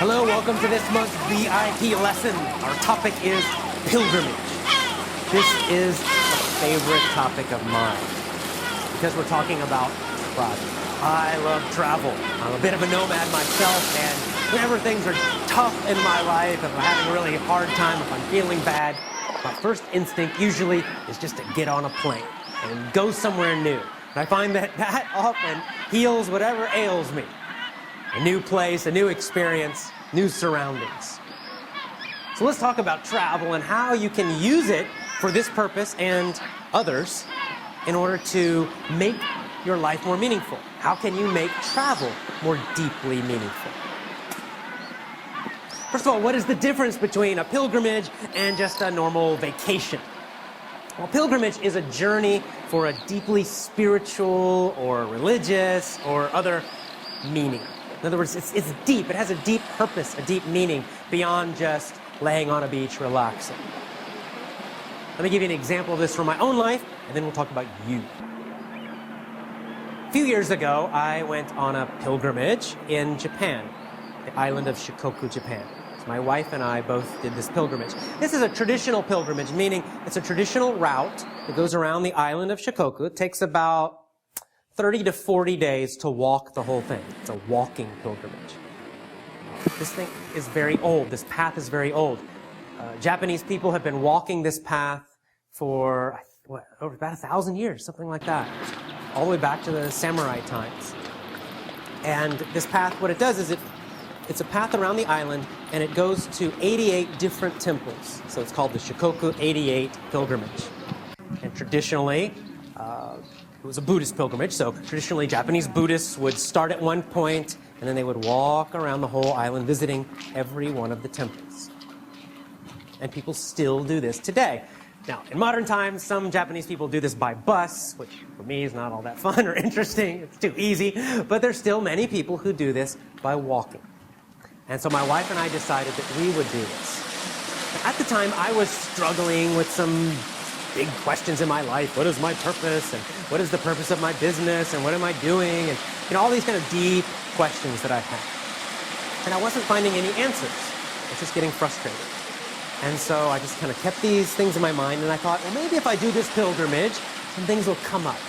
Hello, welcome to this month's VIP lesson. Our topic is pilgrimage. This is a favorite topic of mine because we're talking about travel. I love travel. I'm a bit of a nomad myself, and whenever things are tough in my life, if I'm having a really hard time, if I'm feeling bad, my first instinct usually is just to get on a plane and go somewhere new. And I find that often heals whatever ails me. A new place, a new experience, new surroundings. So let's talk about travel and how you can use it for this purpose and others in order to make your life more meaningful. How can you make travel more deeply meaningful? First of all, what is the difference between a pilgrimage and just a normal vacation? Well, pilgrimage is a journey for a deeply spiritual or religious or other meaning. In other words, it's deep. It has a deep purpose, a deep meaning beyond just laying on a beach relaxing. Let me give you an example of this from my own life, and then we'll talk about you. A few years ago, I went on a pilgrimage in Japan, the island of Shikoku, Japan. So my wife and I both did this pilgrimage. This is a traditional pilgrimage, meaning it's a traditional route that goes around the island of Shikoku. It takes about 30 to 40 days to walk the whole thing. It's a walking pilgrimage. This thing is very old. This path is very old. Japanese people have been walking this path for over about 1,000 years, something like that, all the way back to the samurai times. And this path, what it does is it's a path around the island, and it goes to 88 different temples. So it's called the Shikoku 88 pilgrimage. And traditionally, it was a Buddhist pilgrimage, so traditionally Japanese Buddhists would start at one point, and then they would walk around the whole island visiting every one of the temples. And people still do this today. Now, in modern times, some Japanese people do this by bus, which for me is not all that fun or interesting. It's too easy. But there's still many people who do this by walking. And so my wife and I decided that we would do this. At the time, I was struggling with some big questions in my life. What is my purpose? And what is the purpose of my business? And what am I doing? And all these kind of deep questions that I had. And I wasn't finding any answers. I was just getting frustrated. And so I just kind of kept these things in my mind, and I thought, well, maybe if I do this pilgrimage, some things will come up.